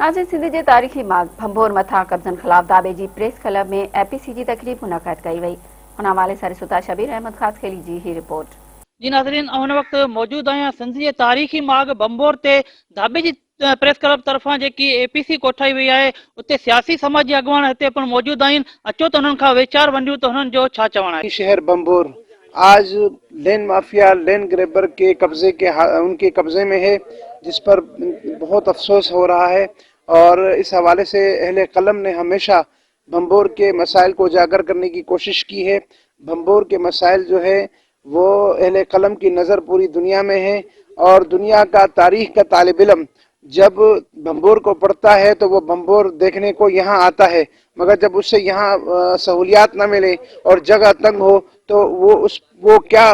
आज सिंध के तारीख़ी माग भंबोर मथा कब्जन खिलाफ धाॿेजी प्रेस क्लब में एपीसी की तकरीब मुनक़द कई वई। उन हवाले से रिसुता शबीर अहमद खास खेली जी ही रिपोर्ट। जी नाज़रीन, उन वक्त मौजूद आहियां सिंध जे तारीख़ी माग भंबोर ते धाॿेजी प्रेस क्लब तरफां जेकी एपीसी कोठाई वई आहे उते सियासी समाज जे अॻवान हिते पण मौजूद आहिनि। अचो त हुननि खां वीचार वंडियूं त हुननि जो छा चवणु आहे। शहर बम्बोर आज लैंड माफिया लैंड ग्रेबर के उनके कब्जे में है, जिस पर बहुत अफसोस हो रहा है। और इस हवाले से अहले कलम ने हमेशा बम्बोर के मसाइल को उजागर करने की कोशिश की है। बम्बोर के मसाइल जो है वो अहले कलम की नज़र पूरी दुनिया में है, और दुनिया का तारीख का तालिब इल्म जब बम्बोर को पढ़ता है तो वो बम्बोर देखने को यहाँ आता है, मगर जब उससे यहाँ सहूलियात न मिले और जगह तंग हो तो वो क्या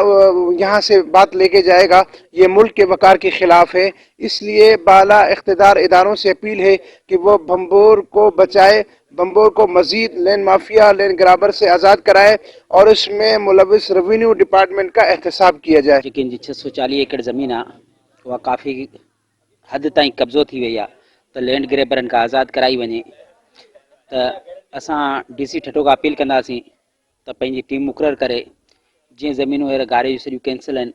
यहाँ से बात लेके जाएगा। ये मुल्क के वकार के खिलाफ है। इसलिए बाला इख्तिदार इदारों से अपील है कि वो बम्बोर को बचाए, बम्बोर को मजीद लैंड माफिया लैंड ग्राबर से आज़ाद कराए और इसमें मुलविस रेवेन्यू डिपार्टमेंट का एहतसाब किया जाए। 640 एकड़ ज़मीन आहे उहा काफ़ी हद ताईं कब्ज़ो थी वई आहे, त लैंड ग्रेबरनि खां आज़ाद कराई वञे। त असां डीसी ठठो खां अपील कंदासीं त पंहिंजी टीम मुक़ररु करे जीअं ज़मीनूं अहिड़ा गारे जूं सॼियूं कैंसिल आहिनि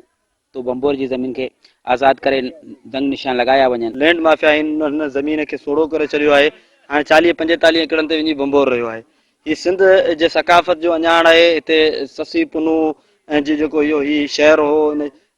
तो बम्बोर जी ज़मीन खे आज़ाद करे दंग निशान लॻाया वञनि। लैंड माफिया हिन ज़मीन खे सोड़ो करे छॾियो आहे। हाणे 40-45 एकड़नि ते वञी बम्बोर रहियो आहे। हीअ सिंध जे सकाफ़त जो अञाण आहे। हिते ससी पुनू ऐं जेको इहो शहर हो,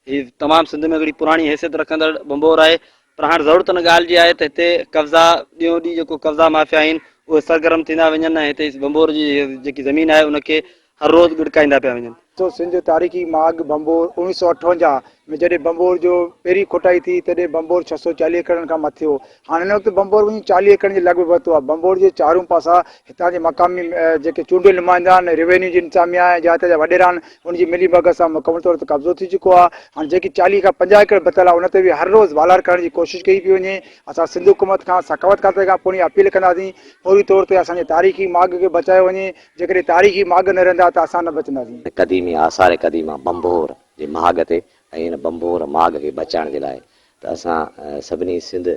हीअ तमामु सिंध में हिकिड़ी पुराणी हैसियत रखंदड़ बम्बोर आहे। पर हाणे ज़रूरत न ॻाल्हि जी आहे त हिते कब्ज़ा ॾींहों ॾींहुं जेको कब्ज़ा माफ़िया आहिनि उहे सरगर्म थींदा वञनि ऐं हिते बम्बोर जी जेकी ज़मीन आहे उनखे हर रोज़ गिड़काईंदा पिया वञनि। तो सिंध तारीख़ी माग बम्बोर 1958 में जॾहिं बम्बोर जो पहिरीं खोटाई थी तॾहिं बम्बोर 640 एकड़नि खां मथे हो। हाणे हिन वक़्तु बम्बोर वञी 40 एकड़नि जे लॻभॻि वरितो आहे। बम्बोर जे चारूं पासा हितां जे मक़ामी जेके चूंडियल नुमाइंदा आहिनि, रेवेन्यू जी इंतज़ामिया आहे, जिते जा वॾेरा आहिनि, उनजी मिली भगत सां मुकमल तौर ते कब्ज़ो थी चुको आहे। हाणे जेकी 40 खां 50 एकड़ बचियल आहे उन ते बि हर रोज़ वालार करण जी कोशिशि कई पई वञे। असां सिंध हुकूमत खां सखावत खाते खां पूरी अपील कंदासीं फौरी तौर ते असांजे तारीख़ी माग खे बचायो वञे। जेकॾहिं तारीख़ी माग न रहंदा त असां न बचंदासीं। क़दीमी आसार क़दीमा बम्बोर जे माग ते ऐं हिन बम्बोर माग खे बचाइण जे लाइ त असां सभिनी सिंध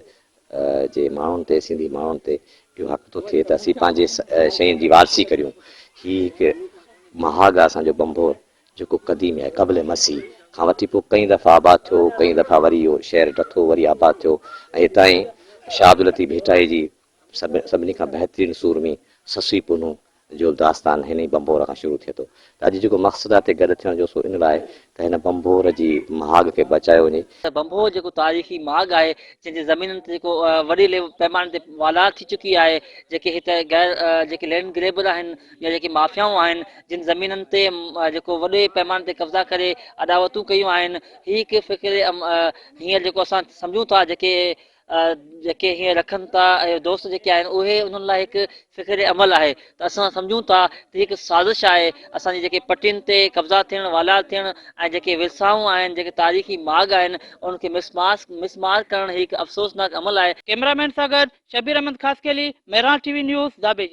जे माण्हुनि ते सिंधी माण्हुनि ते इहो हक़ थो थिए त असीं पंहिंजे शयुनि जी वारसी करियूं। हीअ हिकु महाग आहे असांजो बम्बोर जेको क़दीम आहे, क़बल मसीह खां वठी पोइ कई दफ़ा आबाद थियो, कई दफ़ा वरी इहो शहर टठो वरी आबाद थियो ऐं हितां ई शाह अब्दुल लतीफ़ भेटाई जी सभिनी खां बहितरीनु सूरमी ससी पुनू जो दास्तान हिन ई बम्बोर खां शुरू थिए थो। त अॼु जेको मक़सदु आहे गॾु थियण जो सो इन लाइ त हिन बम्बोर जी महाग खे बचायो वञे। बम्बोर जेको तारीख़ी माग आहे जंहिंजे ज़मीननि ते जेको वॾे पैमाने ते वालार थी चुकी आहे, जेके हिते जेके लैंड ग्रेबर आहिनि या जेके माफ़ियाऊं आहिनि जिन ज़मीननि ते जेको वॾे पैमाने ते कब्ज़ा करे अदावतूं कयूं आहिनि, हीअ हिकु फ़िक्र हींअर जेको असां सम्झूं था जेके हीअं रखनि था दोस्त जेके आहिनि उहे उन्हनि लाइ हिकु फ़िक्र अमल आहे। त असां सम्झूं था त हिकु साज़िश आहे असांजी जेके पटियुनि ते कब्ज़ा थियणु वालार थियणु ऐं जेके विरसाऊं आहिनि, जेके तारीख़ी माग आहिनि उनखे मिसमार करणु हिकु अफ़सोसनाक अमल आहे। कैमरामैन सां गॾु शबीर अहमद खास खेली, मेहरान टीवी न्यूज़ धाॿेजी।